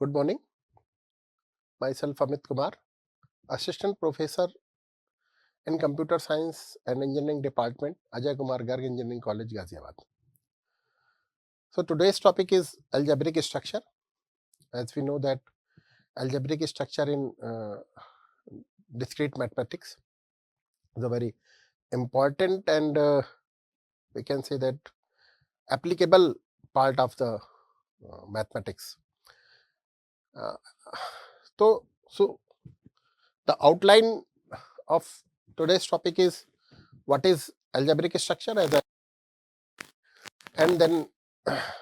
Good morning. Myself Amit Kumar, Assistant Professor in Computer Science and Engineering Department, Ajay Kumar Garg Engineering College, Ghaziabad. So today's topic is algebraic structure. As we know that algebraic structure in discrete mathematics is a very important and we can say that applicable part of the mathematics. So the outline of today's topic is what is algebraic structure and then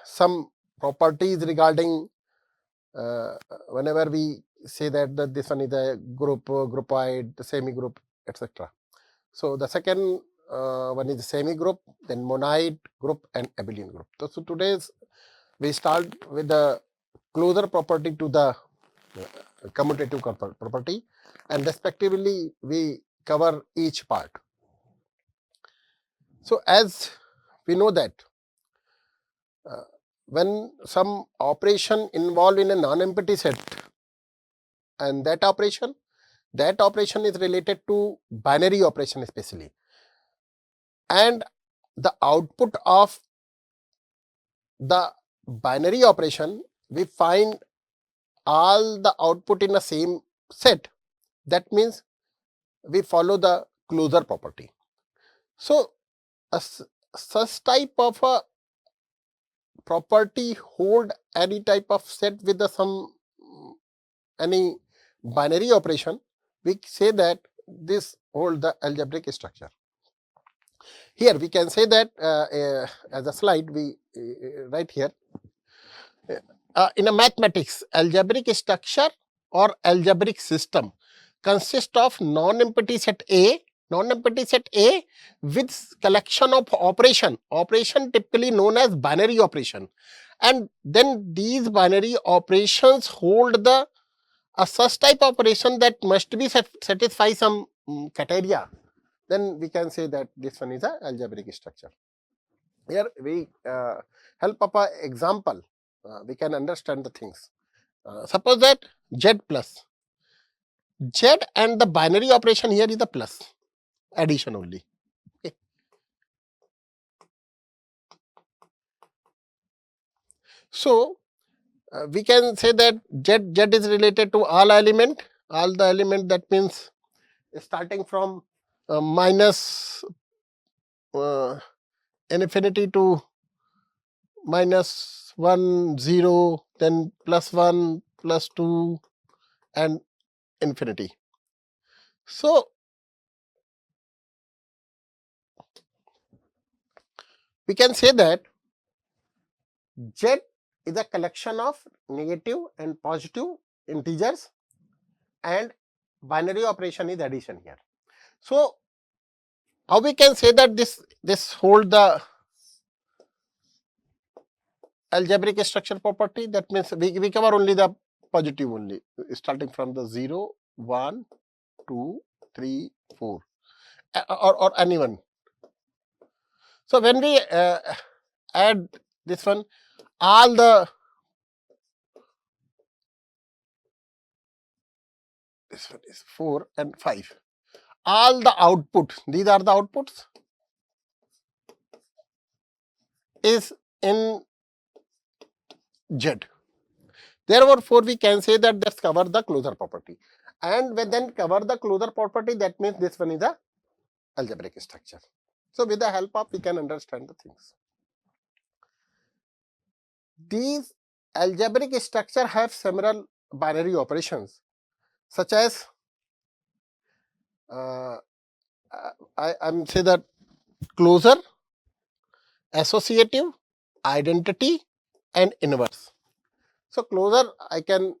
some properties regarding whenever we say that this one is a group, groupoid, semigroup, etc. So the second one is semigroup, then monoid group and abelian group. So today's we start with the closure property to the commutative property, and respectively we cover each part. So as we know that when some operation involved in a non-empty set, and that operation is related to binary operation especially, and the output of the binary operation we find all the output in the same set, that means we follow the closure property. So such type of a property hold any type of set with the any binary operation, we say that this hold the algebraic structure. Here we can say that as a slide we write here, in a mathematics, algebraic structure or algebraic system consists of non-empty set A with collection of operation typically known as binary operation, and then these binary operations hold the such type operation that must be satisfy some criteria. Then we can say that this one is a algebraic structure. Here we help of a example, we can understand the things. Suppose that Z plus Z and the binary operation here is the plus addition only. Okay. So we can say that Z is related to all the element, that means starting from minus infinity to minus 1, 0, then plus 1, plus 2 and infinity. So we can say that Z is a collection of negative and positive integers, and binary operation is addition here. So how we can say that this hold the algebraic structure property? That means we cover only the positive only, starting from the 0, 1, 2, 3, 4 or anyone. So when we add this one, all the this one is 4 and 5, all the output, these are the outputs, is in Z. Therefore we can say that that's cover the closure property, and when then cover the closure property, that means this one is a algebraic structure. So with the help of we can understand the things. These algebraic structure have several binary operations, such as I'm say that closure, associative, identity and inverse. So closure I can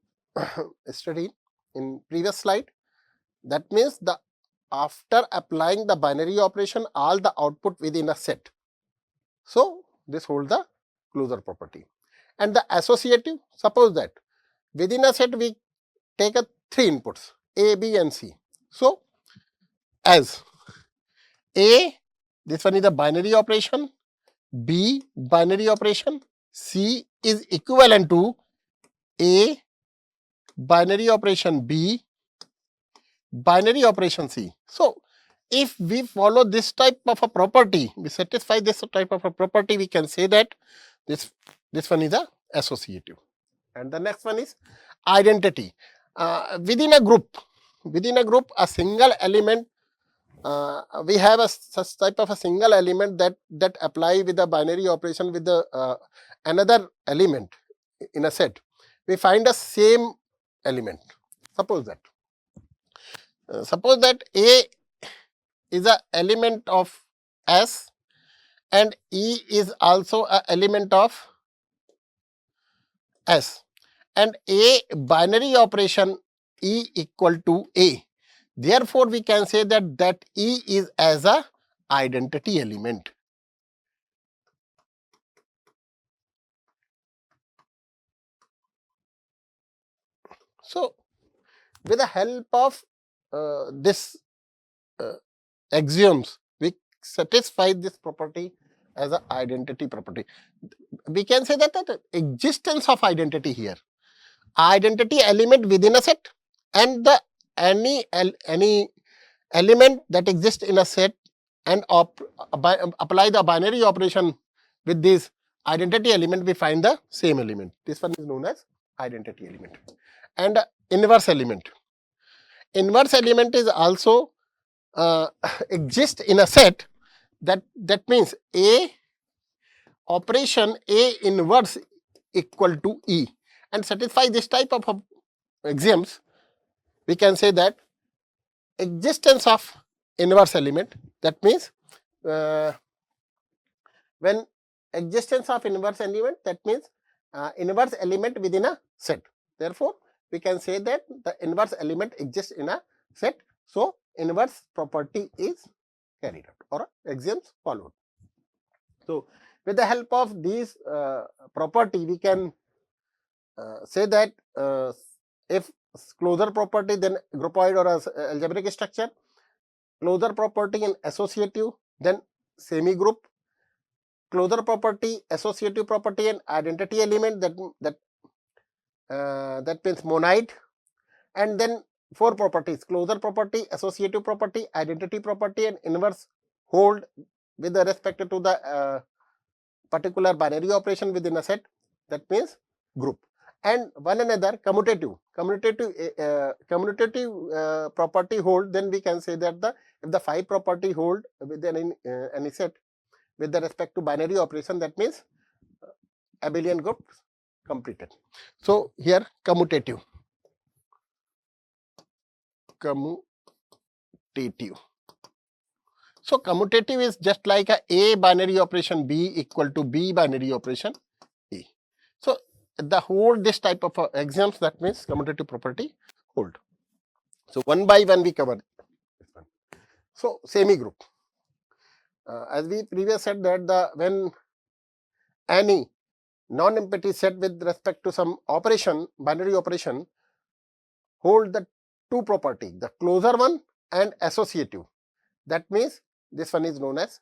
study in previous slide. That means the after applying the binary operation, all the output within a set. So this holds the closure property. And the associative, suppose that within a set we take a 3 inputs A, B and C. So as A, this one is a binary operation, B binary operation, C is equivalent to A binary operation B, binary operation C. So, if we follow this type of a property, we satisfy this type of a property, we can say that this one is a associative. And the next one is identity. Within a group, a single element, we have a such type of a single element that apply with a binary operation with the another element in a set. We find the same element. Suppose that A is a element of S and E is also a element of S, and A binary operation E equal to A. Therefore, we can say that E is as a identity element. So, with the help of this axioms, we satisfy this property as an identity property. We can say that the existence of identity here, identity element within a set, and the any element that exists in a set and apply the binary operation with this identity element, we find the same element. This one is known as identity element. And inverse element. Inverse element is also exist in a set. That means A operation A inverse equal to E, and satisfy this type of axioms, we can say that existence of inverse element. That means when existence of inverse element, that means inverse element within a set. Therefore, we can say that the inverse element exists in a set. So, inverse property is carried out or axioms followed. So, with the help of these property, we can say that if closure property, then groupoid or algebraic structure, closure property in associative, then semigroup, closure property, associative property and identity element, that means monoid, and then 4 properties: closure property, associative property, identity property and inverse hold with respect to the particular binary operation within a set, that means group. And one another commutative property hold, then we can say that if the 5 property hold within any set with the respect to binary operation, that means abelian group completed. So, here commutative. So, commutative is just like a binary operation B equal to B binary operation A. So, the hold this type of axioms, that means commutative property hold. So, one by one we cover this one. So, semigroup. As we previously said that when any non-empty set with respect to some operation, binary operation, hold the 2 property, the closure one and associative. That means this one is known as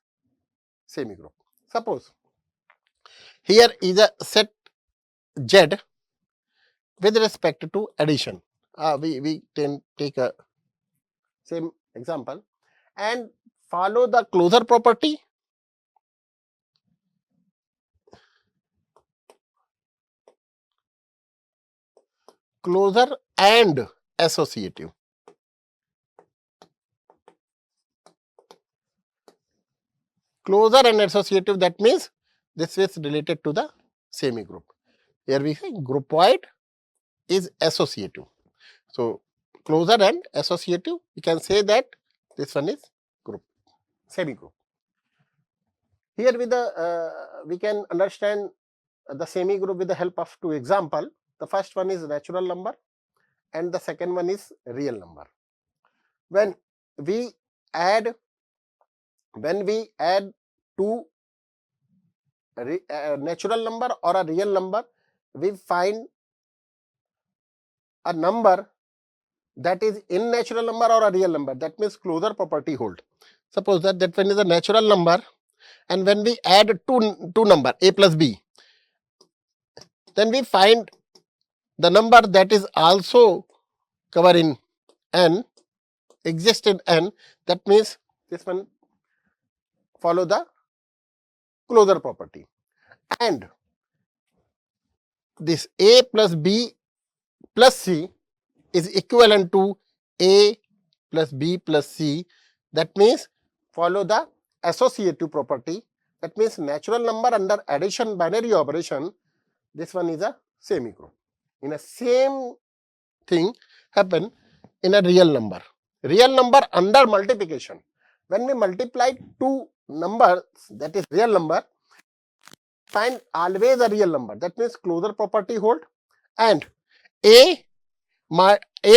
semigroup. Suppose here is a set Z with respect to addition. We can take a same example and follow the closure property, closure and associative. Closure and associative, that means this is related to the semigroup. Here we say groupoid is associative. So, closure and associative, we can say that this one is group, semigroup. Here with the we can understand the semigroup with the help of 2 example. The first one is natural number and the second one is real number. When we add 2 natural number or a real number, we find a number that is in natural number or a real number. That means closure property hold. Suppose that one is a natural number, and when we add two number A plus B, then we find the number that is also cover in N, exist in N, that means this one follow the closure property. And this A plus B plus C is equivalent to A plus B plus C, that means follow the associative property, that means natural number under addition binary operation, this one is a semigroup. In a same thing happen in a real number. Real number under multiplication, when we multiply two numbers, that is real number, find always a real number, that means closure property hold, and A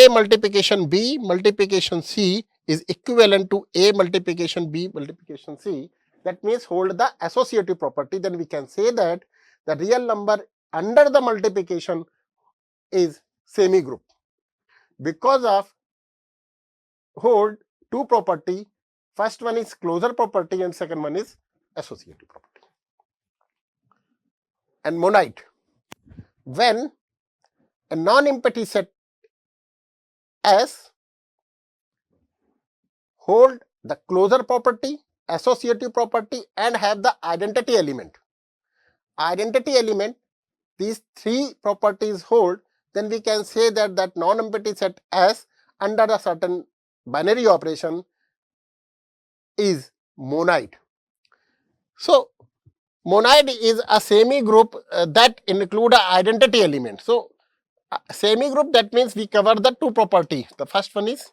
multiplication B multiplication C is equivalent to A multiplication B multiplication C, that means hold the associative property, then we can say that the real number under the multiplication is semigroup because of hold two property, first one is closure property and second one is associative property. And monoid, when a non-empty set S hold the closure property, associative property and have the identity element. Identity element, these three properties hold, then we can say that that non-empty set S under a certain binary operation is monoid. So, monoid is a semigroup that include a identity element. So, semigroup, that means we cover the two properties. The first one is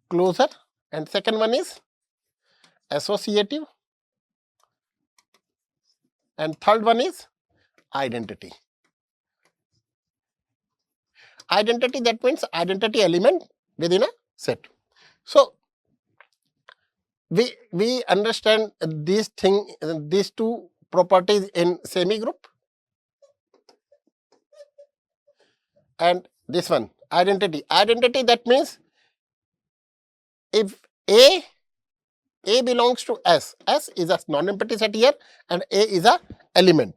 closure and second one is associative and third one is identity. Identity, that means identity element within a set. So, we understand these two properties in semigroup, and this one identity. Identity, that means if A belongs to S is a non-empty set here and A is a element.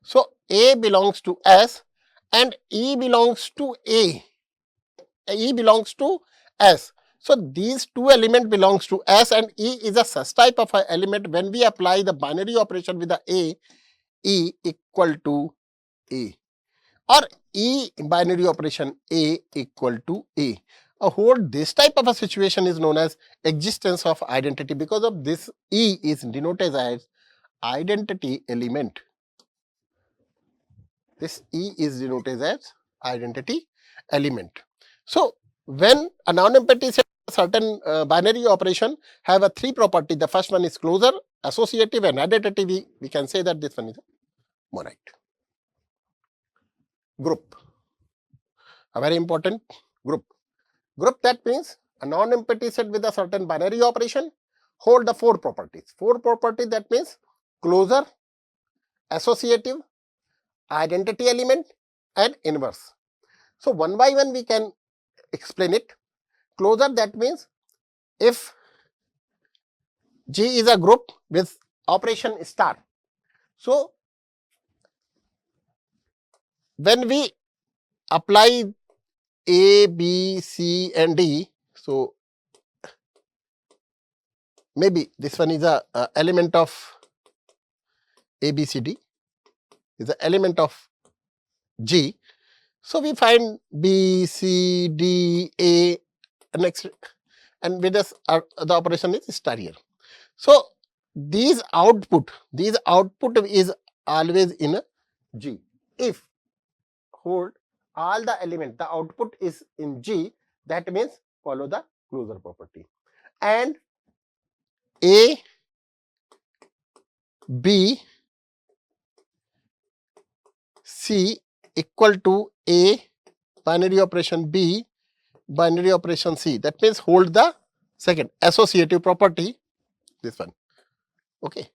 So, A belongs to S and E belongs to A, E belongs to S. So, these two elements belongs to S and E is a such type of a element when we apply the binary operation with the A, E equal to A, or E binary operation A equal to A. A whole this type of a situation is known as existence of identity, because of this E is denoted as identity element. This E is denoted as identity element. So, when a non-empty set certain binary operation have a three property, the first one is closure, associative and identity, we can say that this one is a monoid. Group, a very important group. Group, that means a non-empty set with a certain binary operation hold the four properties. Four properties, that means closure, associative, identity element and inverse. So, one by one we can explain it. Closure, that means if G is a group with operation star. So, when we apply A, B, C and D, so maybe this one is a element of A, B, C, D is the element of G. So, we find B, C, D, A next, and with this the operation is star here. So, these output is always in a G. If hold all the element, the output is in G, that means follow the closure property. And A, B, C equal to A binary operation B binary operation C, that means hold the second associative property, this one. Okay.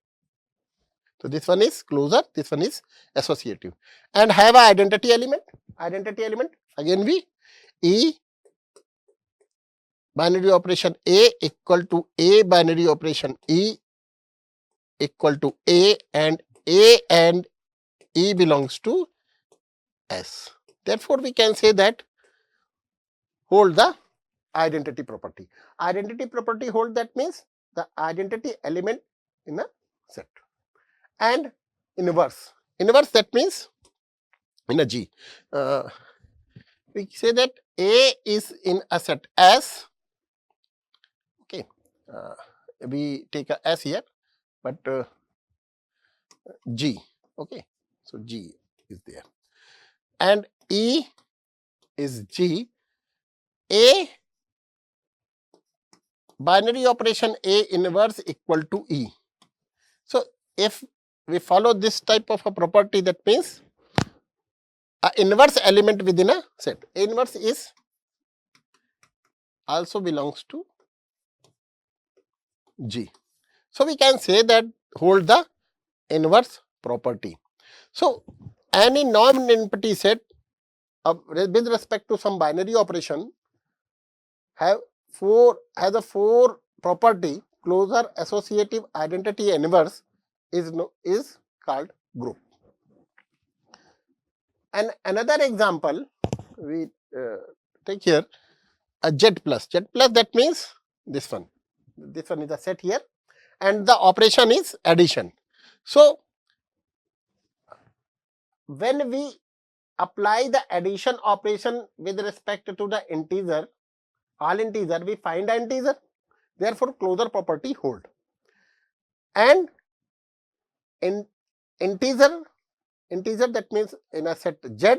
So, this one is closure, this one is associative and have a identity element. Identity element, again we E binary operation A equal to A binary operation E equal to A and E belongs to S. Therefore, we can say that hold the identity property. Identity property hold, that means the identity element in a set. And inverse. Inverse, that means in a G. We say that A is in a set S. Okay. We take a S here, but G. Okay. So G is there. And E is G. A binary operation A inverse equal to E. So if we follow this type of a property, that means a inverse element within a set. A inverse is also belongs to G. So we can say that hold the inverse property. So any non-empty set with respect to some binary operation has a four property: closure, associative, identity, inverse is called group. And another example we take here, a Z plus. Z plus, that means this one. This one is a set here, and the operation is addition. So when we apply the addition operation with respect to the integer, all integer, we find an integer. Therefore, closure property hold. And in integer, that means in a set Z,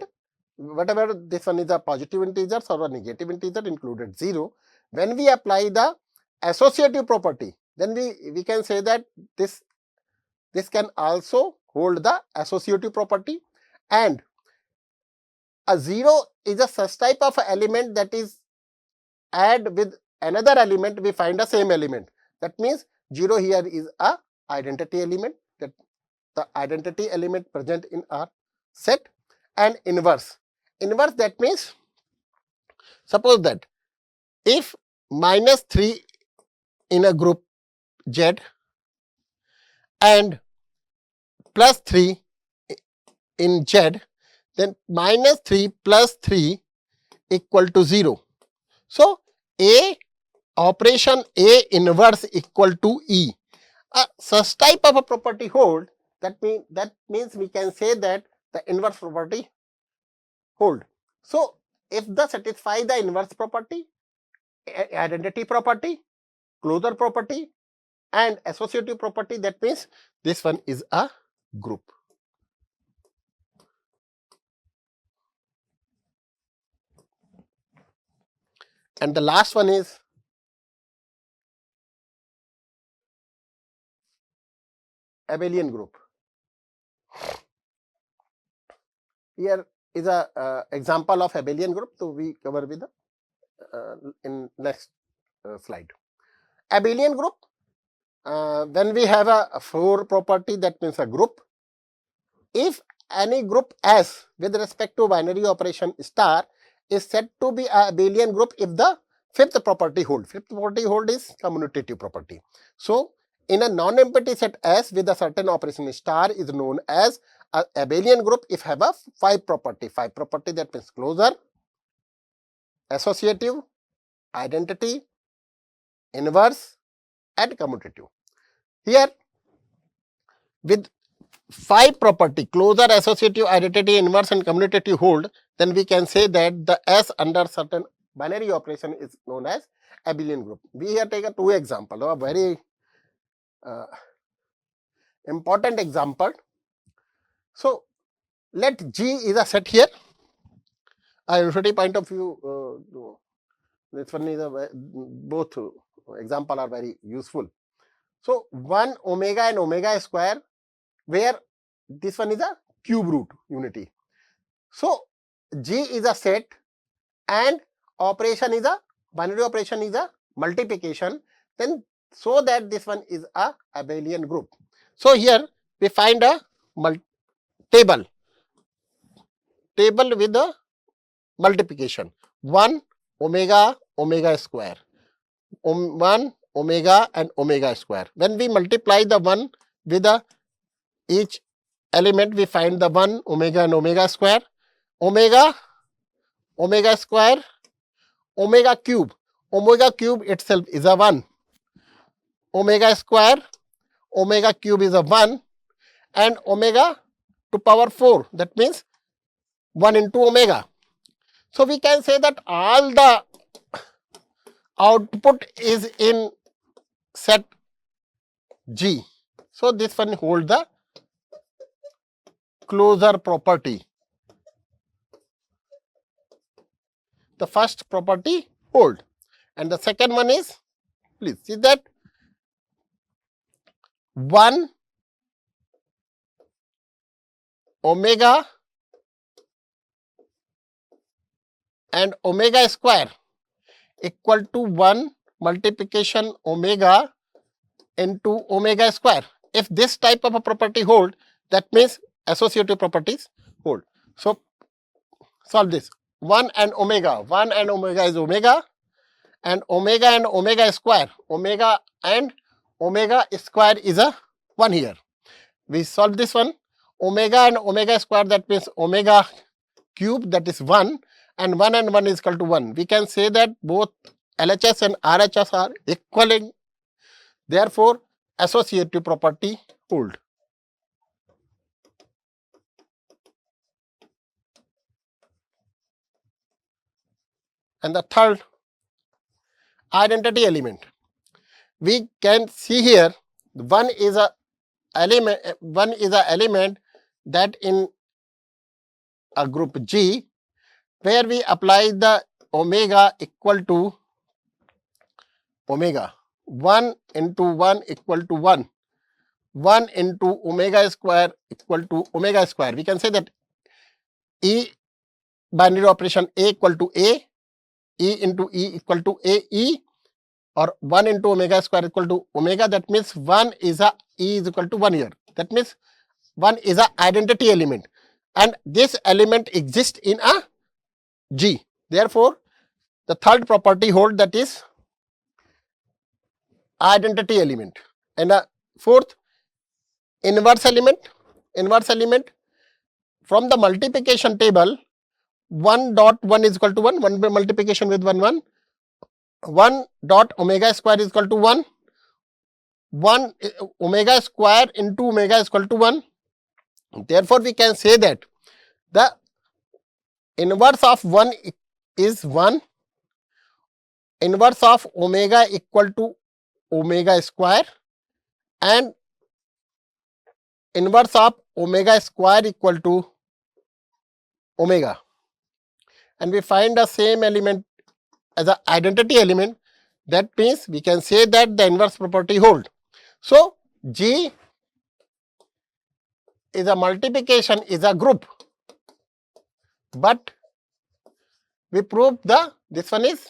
whatever this one is a positive integer or a negative integer included 0. When we apply the associative property, then we can say that this can also hold the associative property. And a 0 is a such type of element that is add with another element, we find the same element. That means 0 here is a identity element, that the identity element present in our set. And inverse. Inverse, that means suppose that if -3 in a group Z and +3 in Z, then -3 plus 3 equal to 0. So A operation A inverse equal to E. Such type of a property hold, that means we can say that the inverse property hold. So if the satisfy the inverse property, identity property, closure property, and associative property, that means this one is a group. And the last one is abelian group. Here is a example of abelian group, so we cover with the in next slide. Abelian group, when we have a 4 property, that means a group. If any group S with respect to binary operation star is said to be a abelian group if the fifth property hold. Fifth property hold is commutative property. So in a non-empty set S with a certain operation star is known as a abelian group if have a 5 property. 5 property, that means closure, associative, identity, inverse, and commutative. Here with 5 property, closure, associative, identity, inverse, and commutative hold, then we can say that the S under certain binary operation is known as abelian group. We here take a 2 example, a very important example. So let G is a set here. University point of view, this one is both example are very useful. So 1 omega and omega square, where this one is a cube root unity. So G is a set and operation is a binary operation is a multiplication, then so that this one is a abelian group. So here we find a table with the multiplication 1 omega omega square, 1 omega and omega square. When we multiply the 1 with the each element, we find the 1 omega and omega square. Omega omega square, omega cube. Omega cube itself is a 1. Omega square, omega cube is a 1, and omega to power 4. That means 1 into omega. So we can say that all the output is in set G. So this one holds the closure property. The first property hold, and the second one is, please see that 1 omega and omega square equal to 1 multiplication omega into omega square. If this type of a property hold, that means associative properties hold. So solve this. 1 and omega is omega, and omega square, omega and omega square is a 1 here. We solve this one. Omega and omega square, that means omega cube, that is 1, and 1 is equal to 1. We can say that both LHS and RHS are equaling. Therefore, associative property hold. And the third, identity element. We can see here one is a element that in a group G, where we apply the omega equal to omega. 1 into 1 equal to 1. 1 into omega square equal to omega square. We can say that E binary operation A equal to A, E into E equal to A E, or 1 into omega square equal to omega. That means 1 is a E is equal to 1 here. That means 1 is a identity element, and this element exists in a G. Therefore, the third property hold, that is identity element. And the fourth, inverse element. Inverse element, from the multiplication table, 1 dot 1 is equal to 1, 1 by multiplication with 1 dot omega square is equal to 1, omega square into omega is equal to 1. Therefore, we can say that the inverse of 1 is 1, inverse of omega equal to omega square, and inverse of omega square equal to omega. And we find the same element as an identity element. That means we can say that the inverse property hold. So G is a multiplication, is a group, but we prove this one is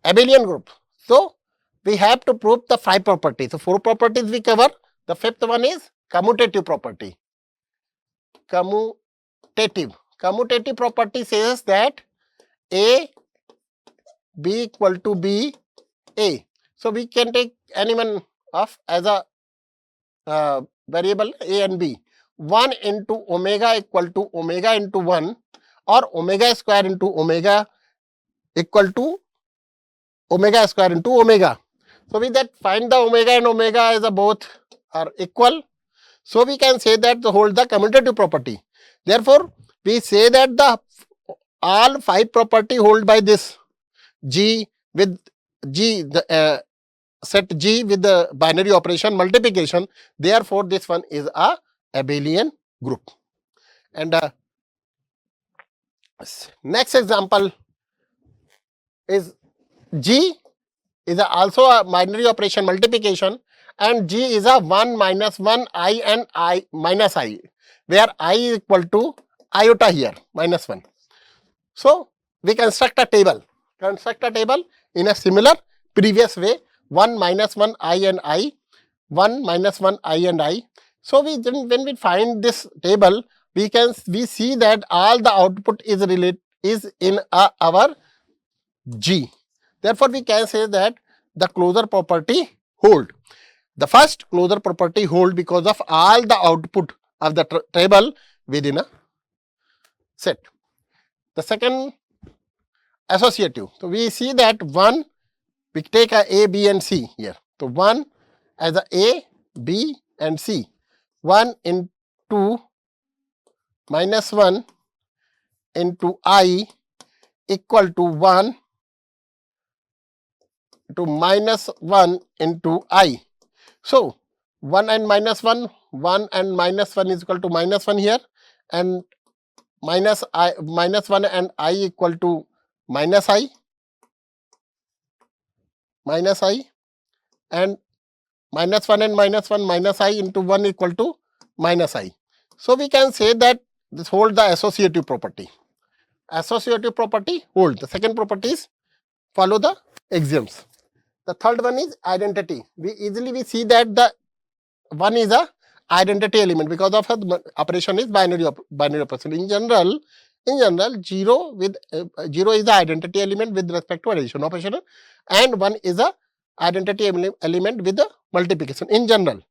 abelian group. So we have to prove the 5 properties. So 4 properties we cover. The 5th one is commutative property. Commutative property says that A, B equal to B, A. So we can take any one of as a variable A and B. 1 into omega equal to omega into 1, or omega square into omega equal to omega square into omega. So with that, find the omega and omega as a both are equal. So we can say that the hold the commutative property. Therefore, we say that the all 5 property hold by this G with G, the set G with the binary operation multiplication. Therefore, this one is a abelian group. And next example is G is also a binary operation multiplication, and G is a 1 minus 1 I and I minus I, where I is equal to iota here minus 1. So we construct a table in a similar previous way. 1 minus 1 I and I, 1 minus 1 I and I. So when we find this table, we see that all the output is in our G. Therefore, we can say that the closure property hold. The first closure property hold because of all the output of the table within a set. The second, associative. So we see that 1, we take a B and C here. So 1 as A, B and C. 1 into minus 1 into I equal to 1 to minus 1 into I. So 1 and minus 1, 1 and minus 1 is equal to minus 1 here, and minus 1 and I equal to minus I, and minus 1 and minus 1 minus I into 1 equal to minus I. So we can say that this hold the associative property. Associative property hold. The second property is follow the axioms. The third one is identity. We easily see that the one is a identity element because of the operation is binary operation. In general, 0 with 0 is the identity element with respect to addition operation, and 1 is a identity element with the multiplication. In general,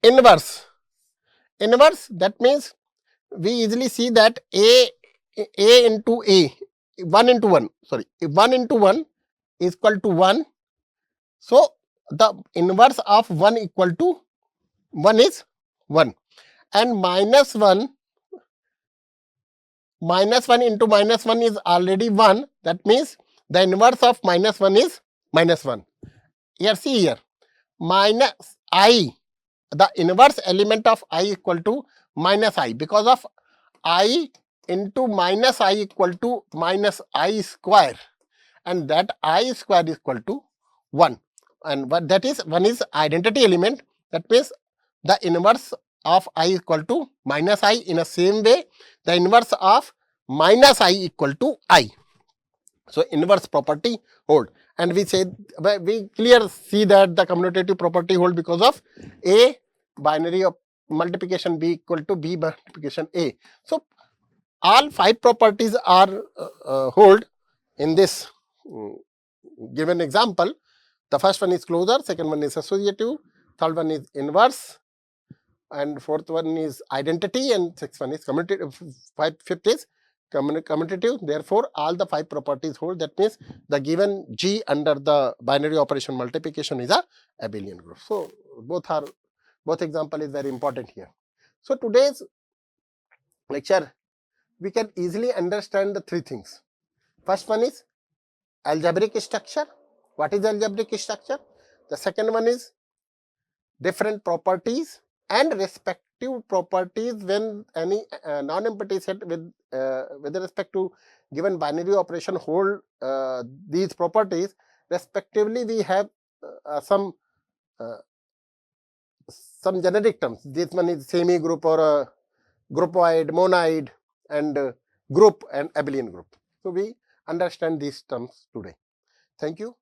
inverse, that means we easily see that a into a, 1 into 1, sorry, 1 into 1 is equal to 1. So the inverse of 1 equal to 1 is 1, and minus 1 into minus 1 is already 1. That means the inverse of minus 1 is minus 1. Here, see here, minus I, the inverse element of I equal to minus I, because of I into minus I equal to minus I square, and that I square is equal to 1, and what that is, 1 is identity element. That means the inverse of I equal to minus I. In the same way, the inverse of minus I equal to I. So inverse property hold, and we say, we clearly see that the commutative property hold because of A binary of multiplication B equal to B multiplication A. So all 5 properties are hold in this given example. The first one is closure, second one is associative, third one is inverse, and fourth one is identity, and sixth one is commutative, fifth is commutative. Therefore, all the 5 properties hold. That means the given G under the binary operation multiplication is a abelian group. So both example is very important here. So today's lecture, we can easily understand the 3 things. First one is algebraic structure. What is algebraic structure? The second one is different properties and respective properties when any non-empty set with respect to given binary operation hold these properties respectively. We have some generic terms. This one is semigroup or a groupoid, monoid, and group and abelian group. So we understand these terms today. Thank you.